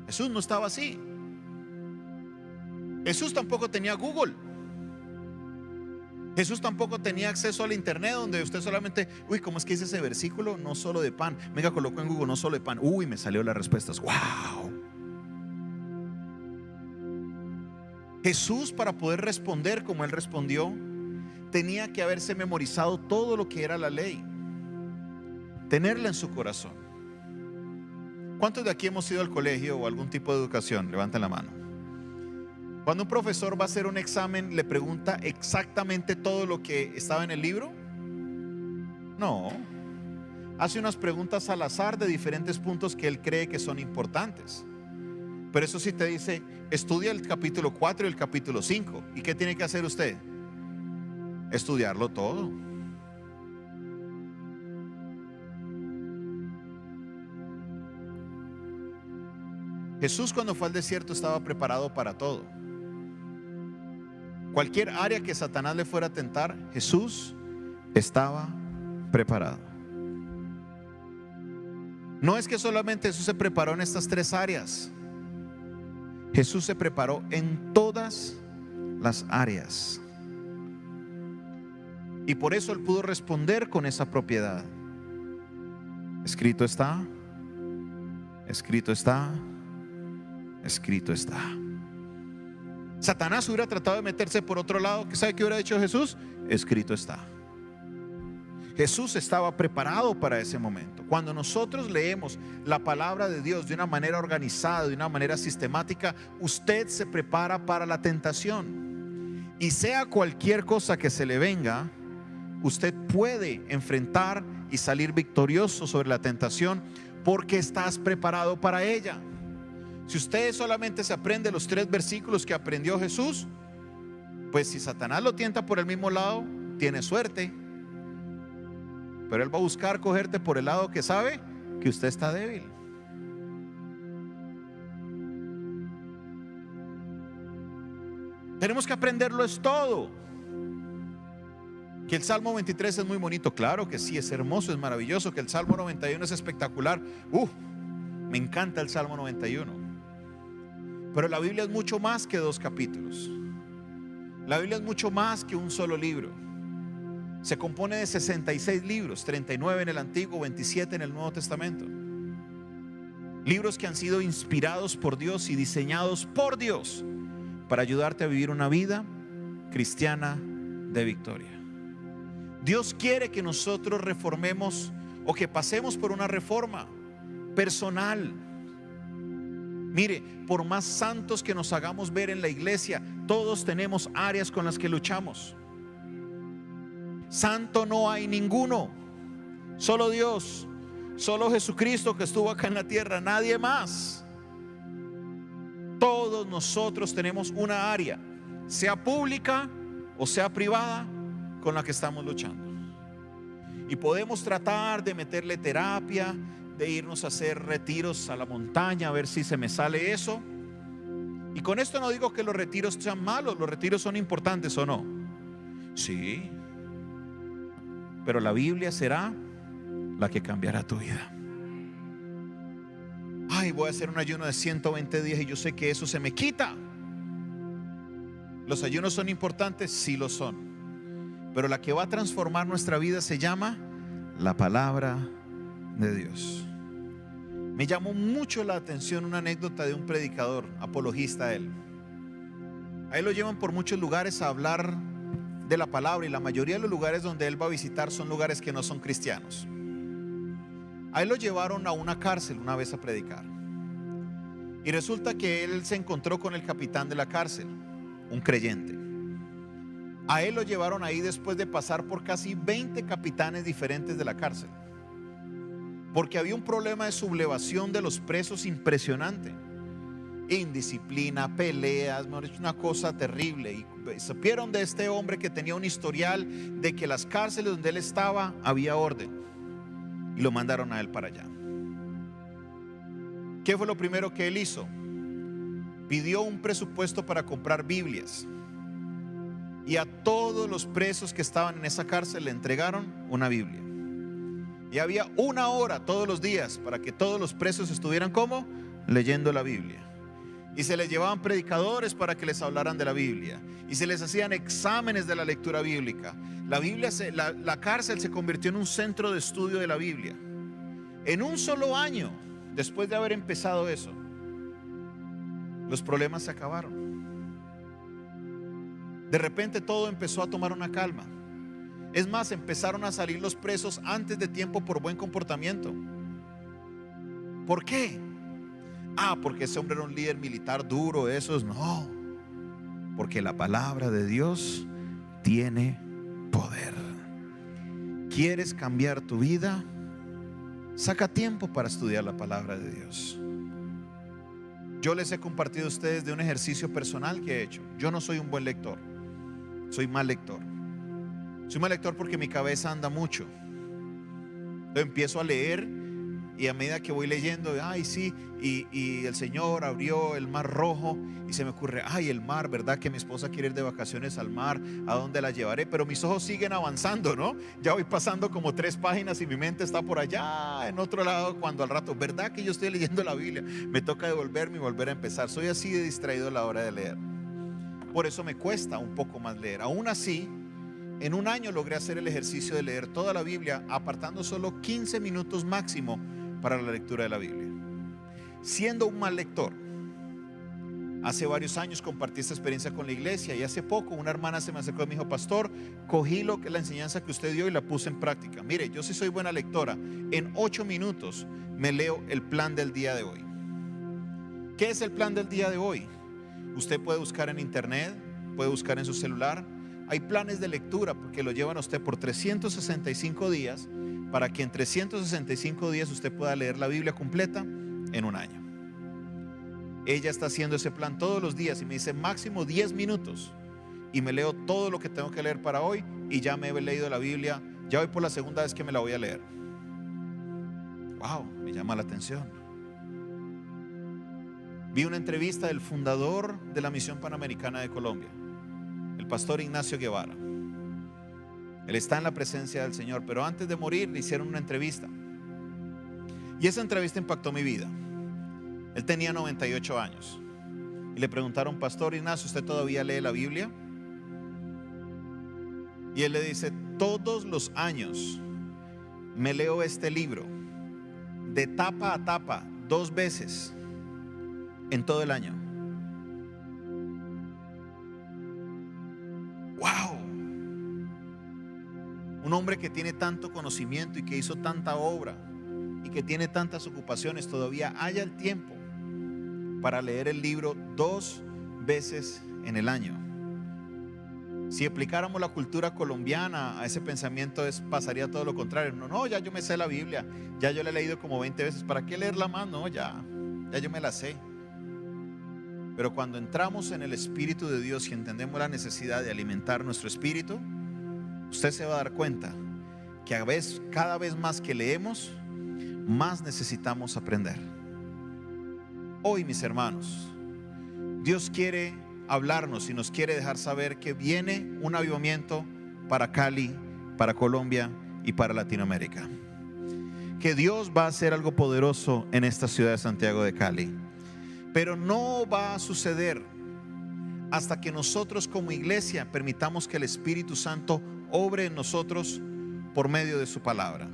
S1: Jesús no estaba así. Jesús tampoco tenía Google. Jesús tampoco tenía acceso al internet donde usted solamente, uy, ¿cómo es que dice ese versículo? No solo de pan. Venga, coloco en Google, no solo de pan. Uy, me salió las respuestas. Wow. Jesús, para poder responder como él respondió, tenía que haberse memorizado todo lo que era la ley, tenerla en su corazón. ¿Cuántos de aquí hemos ido al colegio o algún tipo de educación? Levanten la mano. Cuando un profesor va a hacer un examen, ¿le pregunta exactamente todo lo que estaba en el libro? No. Hace unas preguntas al azar de diferentes puntos que él cree que son importantes. Pero eso sí te dice, estudia el capítulo 4 y el capítulo 5. ¿Y qué tiene que hacer usted? Estudiarlo todo. Jesús, cuando fue al desierto, estaba preparado para todo. Cualquier área que Satanás le fuera a tentar, Jesús estaba preparado. No es que solamente Jesús se preparó en estas 3 áreas. Jesús se preparó en todas las áreas. Y por eso él pudo responder con esa propiedad. Escrito está, escrito está, escrito está. Satanás hubiera tratado de meterse por otro lado. ¿Sabe qué hubiera hecho Jesús? Escrito está. Jesús estaba preparado para ese momento. Cuando nosotros leemos la palabra de Dios de una manera organizada, de una manera sistemática, usted se prepara para la tentación. Y sea cualquier cosa que se le venga, usted puede enfrentar y salir victorioso sobre la tentación porque estás preparado para ella. Si usted solamente se aprende los 3 versículos que aprendió Jesús, pues si Satanás lo tienta por el mismo lado, tiene suerte. Pero él va a buscar cogerte por el lado que sabe que usted está débil. Tenemos que aprenderlo es todo. Que el Salmo 23 es muy bonito, claro que sí, es hermoso, es maravilloso. Que el Salmo 91 es espectacular. Me encanta el Salmo 91. Pero la Biblia es mucho más que 2 capítulos. La Biblia es mucho más que un solo libro. Se compone de 66 libros, 39 en el Antiguo, 27 en el Nuevo Testamento. Libros que han sido inspirados por Dios y diseñados por Dios para ayudarte a vivir una vida cristiana de victoria. Dios quiere que nosotros reformemos o que pasemos por una reforma personal. Mire, por más santos que nos hagamos ver en la iglesia, todos tenemos áreas con las que luchamos. Santo no hay ninguno, solo Dios, solo Jesucristo que estuvo acá en la tierra, nadie más. Todos nosotros tenemos una área, sea pública o sea privada, con la que estamos luchando. Y podemos tratar de meterle terapia, de irnos a hacer retiros a la montaña, a ver si se me sale eso. Y con esto no digo que los retiros sean malos, los retiros son importantes o no. Sí. Pero la Biblia será la que cambiará tu vida. Ay, voy a hacer un ayuno de 120 días y yo sé que eso se me quita. ¿Los ayunos son importantes? Sí lo son. Pero la que va a transformar nuestra vida se llama la palabra de Dios. Me llamó mucho la atención una anécdota de un predicador, apologista a él. A él lo llevan por muchos lugares a hablar de la palabra, y la mayoría de los lugares donde él va a visitar son lugares que no son cristianos. A él lo llevaron a una cárcel una vez a predicar, y resulta que él se encontró con el capitán de la cárcel, un creyente. A él lo llevaron ahí después de pasar por casi 20 capitanes diferentes de la cárcel, porque había un problema de sublevación de los presos impresionante. Indisciplina, peleas, una cosa terrible. Y supieron de este hombre que tenía un historial de que las cárceles donde él estaba había orden, y lo mandaron a él para allá. ¿Qué fue lo primero que él hizo? Pidió un presupuesto para comprar Biblias, y a todos los presos que estaban en esa cárcel le entregaron una Biblia. Y había 1 hora todos los días para que todos los presos estuvieran como leyendo la Biblia. Y se les llevaban predicadores para que les hablaran de la Biblia, y se les hacían exámenes de la lectura bíblica. La cárcel se convirtió en un centro de estudio de la Biblia. En un solo año, después de haber empezado eso, los problemas se acabaron. De repente todo empezó a tomar una calma. Es más, empezaron a salir los presos antes de tiempo por buen comportamiento. ¿Por qué? Porque ese hombre era un líder militar duro, esos no. Porque la palabra de Dios tiene poder. ¿Quieres cambiar tu vida? Saca tiempo para estudiar la palabra de Dios. Yo les he compartido a ustedes de un ejercicio personal que he hecho. Yo no soy un buen lector, soy mal lector. Soy mal lector porque mi cabeza anda mucho. Entonces empiezo a leer, y a medida que voy leyendo, y el Señor abrió el mar rojo, y se me ocurre, el mar, ¿verdad? Que mi esposa quiere ir de vacaciones al mar, ¿a dónde la llevaré? Pero mis ojos siguen avanzando, ¿no? Ya voy pasando como 3 páginas y mi mente está por allá en otro lado, cuando al rato, ¿verdad que yo estoy leyendo la Biblia? Me toca devolverme y volver a empezar. Soy así de distraído a la hora de leer. Por eso me cuesta un poco más leer. Aún así, en un año logré hacer el ejercicio de leer toda la Biblia, apartando solo 15 minutos máximo para la lectura de la Biblia. Siendo un mal lector, Hace varios años compartí esta experiencia con la iglesia y hace poco una hermana se me acercó y me dijo: pastor, cogí lo que la enseñanza que usted dio y la puse en práctica. Mire, yo sí soy buena lectora. En 8 minutos me leo el plan del día de hoy. ¿Qué es el plan del día de hoy? Usted puede buscar en internet, puede buscar en su celular. Hay planes de lectura porque lo llevan a usted por 365 días para que en 365 días usted pueda leer la Biblia completa en un año. Ella está haciendo ese plan todos los días y me dice máximo 10 minutos y me leo todo lo que tengo que leer para hoy y ya me he leído la Biblia. Ya voy por la segunda vez que me la voy a leer. Wow, me llama la atención. Vi una entrevista del fundador de la Misión Panamericana de Colombia, el pastor Ignacio Guevara. Él está en la presencia del Señor, pero antes de morir le hicieron una entrevista y esa entrevista impactó mi vida. Él tenía 98 años y le preguntaron: pastor Ignacio, ¿usted todavía lee la Biblia? Y él le dice: todos los años me leo este libro de tapa a tapa 2 veces en todo el año. ¡Wow! Un hombre que tiene tanto conocimiento y que hizo tanta obra y que tiene tantas ocupaciones, todavía haya el tiempo para leer el libro 2 veces en el año. Si aplicáramos la cultura colombiana a ese pensamiento, pasaría todo lo contrario. No, ya yo me sé la Biblia, ya yo la he leído como 20 veces, ¿para qué leerla más? No, ya yo me la sé. Pero cuando entramos en el Espíritu de Dios y entendemos la necesidad de alimentar nuestro espíritu, usted se va a dar cuenta que cada vez más que leemos, más necesitamos aprender. Hoy, mis hermanos, Dios quiere hablarnos y nos quiere dejar saber que viene un avivamiento para Cali, para Colombia y para Latinoamérica. Que Dios va a hacer algo poderoso en esta ciudad de Santiago de Cali. Pero no va a suceder hasta que nosotros como iglesia permitamos que el Espíritu Santo obre en nosotros por medio de su palabra.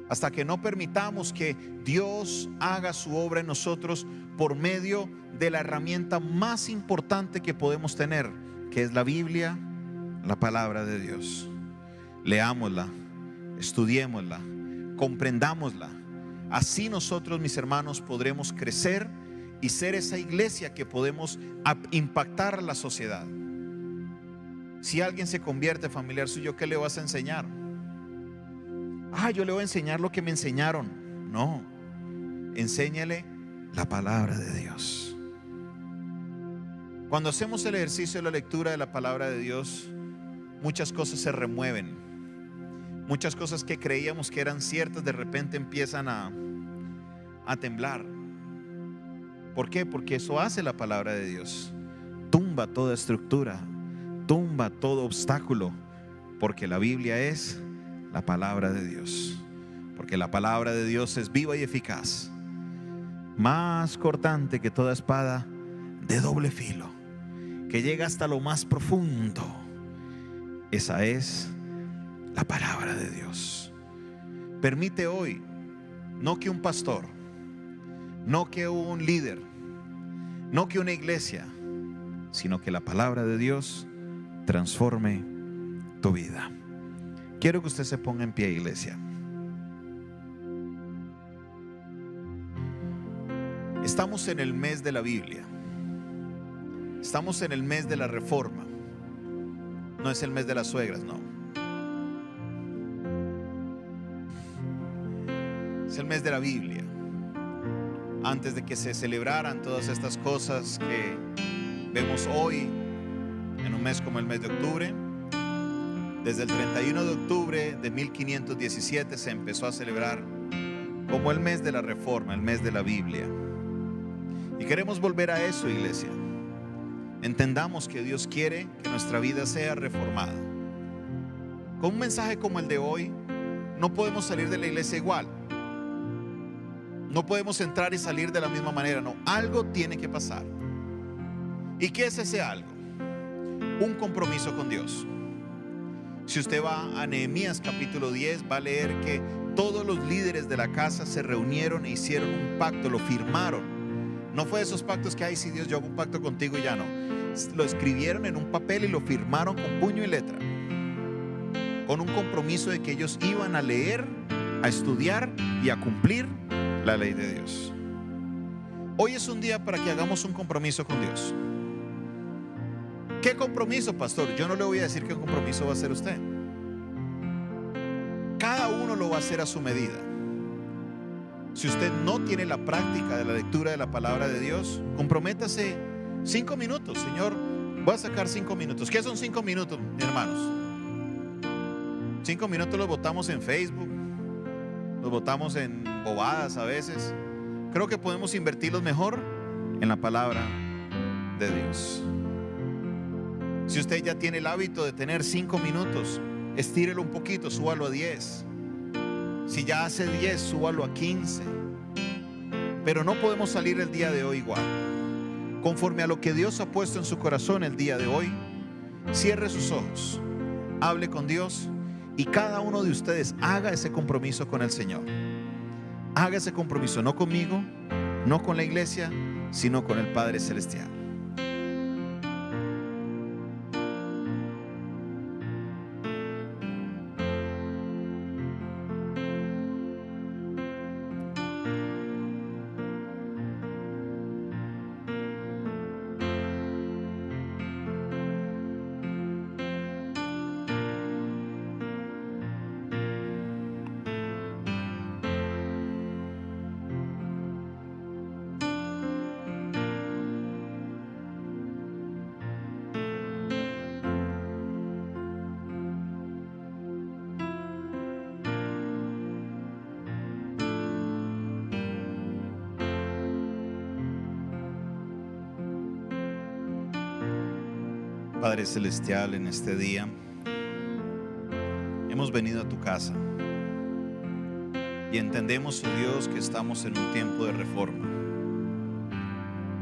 S1: Hasta que no permitamos que Dios haga su obra en nosotros por medio de la herramienta más importante que podemos tener, que es la Biblia, la palabra de Dios. Leámosla, estudiémosla, comprendámosla. Así nosotros, mis hermanos, podremos crecer y ser esa iglesia que podemos impactar a la sociedad. Si alguien se convierte, familiar suyo, ¿qué le vas a enseñar? Yo le voy a enseñar lo que me enseñaron. No, enséñale la palabra de Dios. Cuando hacemos el ejercicio de la lectura de la palabra de Dios, muchas cosas se remueven. Muchas cosas que creíamos que eran ciertas de repente empiezan a temblar. ¿Por qué? Porque eso hace la palabra de Dios. Tumba toda estructura, tumba todo obstáculo, porque la Biblia es la palabra de Dios. Porque la palabra de Dios es viva y eficaz, más cortante que toda espada de doble filo, que llega hasta lo más profundo. Esa es la palabra de Dios. Permite hoy, no que un pastor, no que un líder, no que una iglesia, sino que la palabra de Dios transforme tu vida. Quiero que usted se ponga en pie, iglesia. Estamos en el mes de la Biblia. Estamos en el mes de la reforma. No es el mes de las suegras, no. Es el mes de la Biblia. Antes de que se celebraran todas estas cosas que vemos hoy, en un mes como el mes de octubre, desde el 31 de octubre de 1517 se empezó a celebrar como el mes de la reforma, el mes de la Biblia. Y queremos volver a eso, iglesia. Entendamos que Dios quiere que nuestra vida sea reformada. Con un mensaje como el de hoy, no podemos salir de la iglesia igual. No podemos entrar y salir de la misma manera. No, algo tiene que pasar. ¿Y qué es ese algo? Un compromiso con Dios. Si usted va a Nehemías capítulo 10, va a leer que todos los líderes de la casa se reunieron e hicieron un pacto, lo firmaron, No fue de esos pactos que, ay, sí, Dios, yo hago un pacto contigo y ya no. Lo escribieron en un papel y lo firmaron con puño y letra, con un compromiso de que ellos iban a leer, a estudiar y a cumplir la ley de Dios. Hoy es un día para que hagamos un compromiso con Dios. ¿Qué compromiso, pastor? Yo no le voy a decir qué compromiso va a hacer usted. Cada uno lo va a hacer a su medida. Si usted no tiene la práctica de la lectura de la palabra de Dios, comprométase 5 minutos. Señor, voy a sacar 5 minutos. ¿Qué son 5 minutos, hermanos? 5 minutos los botamos en Facebook, los botamos en bobadas a veces. Creo que podemos invertirlos mejor en la palabra de Dios. Si usted ya tiene el hábito de tener 5 minutos, estírelo un poquito, súbalo a 10. Si ya hace 10, súbalo a 15. Pero no podemos salir el día de hoy igual. Conforme a lo que Dios ha puesto en su corazón el día de hoy, cierre sus ojos, hable con Dios y cada uno de ustedes haga ese compromiso con el Señor. Haga ese compromiso, no conmigo, no con la iglesia, sino con el Padre Celestial. Padre Celestial, en este día hemos venido a tu casa y entendemos, oh Dios, que estamos en un tiempo de reforma,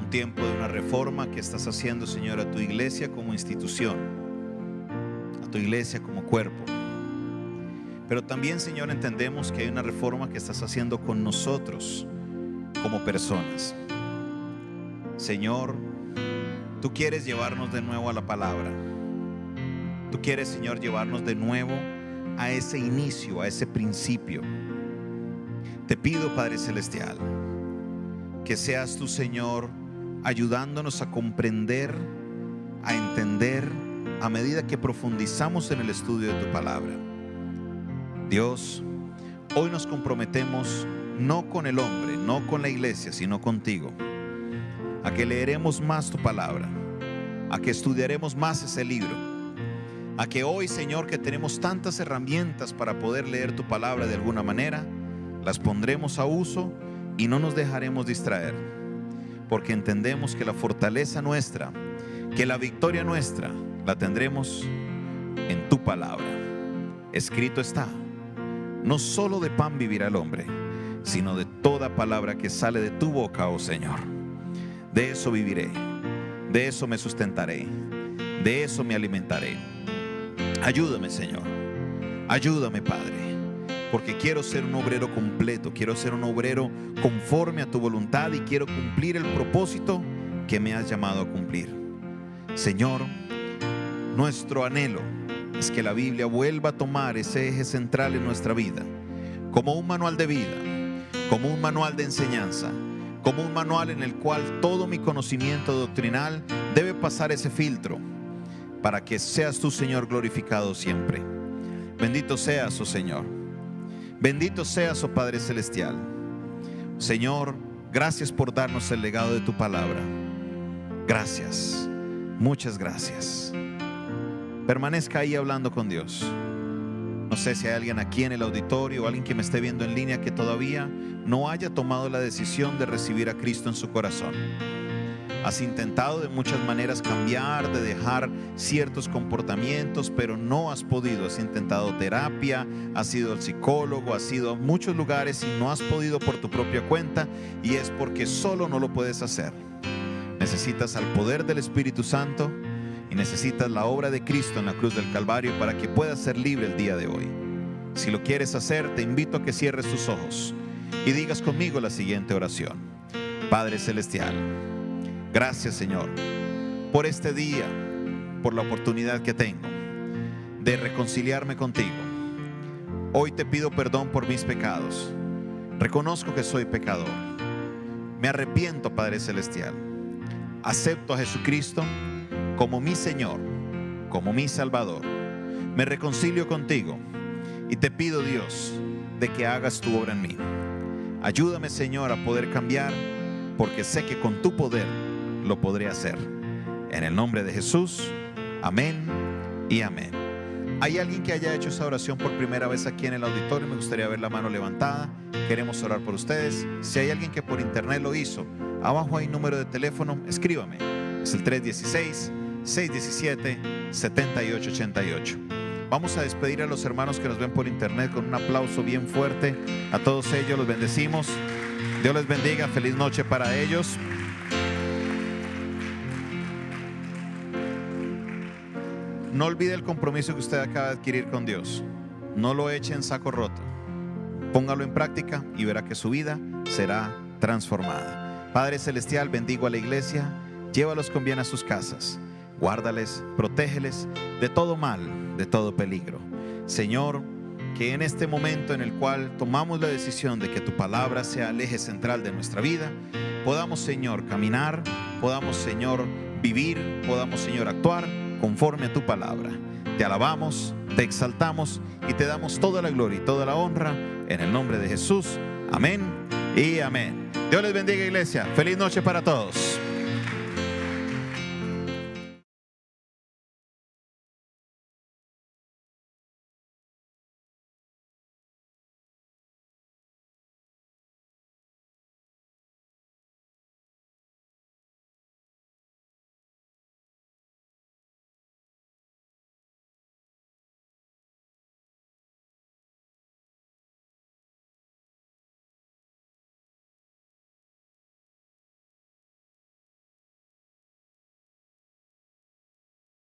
S1: un tiempo de una reforma que estás haciendo, Señor, a tu iglesia como institución, a tu iglesia como cuerpo. Pero también, Señor, entendemos que hay una reforma que estás haciendo con nosotros como personas. Señor, tú quieres llevarnos de nuevo a la palabra. Tú quieres, Señor, llevarnos de nuevo a ese inicio, a ese principio. Te pido, Padre Celestial, que seas tú, Señor, ayudándonos a comprender, a entender, a medida que profundizamos en el estudio de tu palabra. Dios, hoy nos comprometemos no con el hombre, no con la iglesia, sino contigo, a que leeremos más tu palabra, a que estudiaremos más ese libro, a que hoy, Señor, que tenemos tantas herramientas para poder leer tu palabra de alguna manera, las pondremos a uso y no nos dejaremos distraer, porque entendemos que la fortaleza nuestra, que la victoria nuestra, la tendremos en tu palabra. Escrito está: no solo de pan vivirá el hombre, sino de toda palabra que sale de tu boca, oh Señor. De eso viviré, de eso me sustentaré, de eso me alimentaré. Ayúdame, Señor, ayúdame, Padre, porque quiero ser un obrero completo, quiero ser un obrero conforme a tu voluntad y quiero cumplir el propósito que me has llamado a cumplir. Señor, nuestro anhelo es que la Biblia vuelva a tomar ese eje central en nuestra vida, como un manual de vida, como un manual de enseñanza, como un manual en el cual todo mi conocimiento doctrinal debe pasar ese filtro para que seas tú, Señor, glorificado siempre. Bendito seas, oh Señor. Bendito seas, oh Padre Celestial. Señor, gracias por darnos el legado de tu palabra. Gracias, muchas gracias. Permanezca ahí hablando con Dios. No sé si hay alguien aquí en el auditorio o alguien que me esté viendo en línea que todavía no haya tomado la decisión de recibir a Cristo en su corazón. Has intentado de muchas maneras cambiar, de dejar ciertos comportamientos, pero no has podido. Has intentado terapia, has ido al psicólogo, has ido a muchos lugares y no has podido por tu propia cuenta, y es porque solo no lo puedes hacer. Necesitas al poder del Espíritu Santo y necesitas la obra de Cristo en la cruz del Calvario para que puedas ser libre el día de hoy. Si lo quieres hacer, te invito a que cierres tus ojos y digas conmigo la siguiente oración. Padre Celestial, gracias, Señor, por este día, por la oportunidad que tengo de reconciliarme contigo. Hoy te pido perdón por mis pecados. Reconozco que soy pecador. Me arrepiento, Padre Celestial. Acepto a Jesucristo como mi Señor, como mi Salvador. Me reconcilio contigo y te pido, Dios, de que hagas tu obra en mí. Ayúdame, Señor, a poder cambiar, porque sé que con tu poder lo podré hacer. En el nombre de Jesús, amén y amén. ¿Hay alguien que haya hecho esa oración por primera vez aquí en el auditorio? Me gustaría ver la mano levantada. Queremos orar por ustedes. Si hay alguien que por internet lo hizo, abajo hay un número de teléfono, escríbame. Es el 316-617-7888. Vamos a despedir a los hermanos que nos ven por internet con un aplauso bien fuerte. A todos ellos los bendecimos. Dios les bendiga. Feliz noche para ellos. No olvide el compromiso que usted acaba de adquirir con Dios. No lo eche en saco roto. Póngalo en práctica y verá que su vida será transformada. Padre Celestial, bendigo a la iglesia. Llévalos con bien a sus casas. Guárdales, protégeles de todo mal, de todo peligro. Señor, que en este momento en el cual tomamos la decisión de que tu palabra sea el eje central de nuestra vida, podamos, Señor, caminar, podamos, Señor, vivir, podamos, Señor, actuar conforme a tu palabra. Te alabamos, te exaltamos y te damos toda la gloria y toda la honra en el nombre de Jesús. Amén y amén. Dios les bendiga, iglesia. Feliz noche para todos.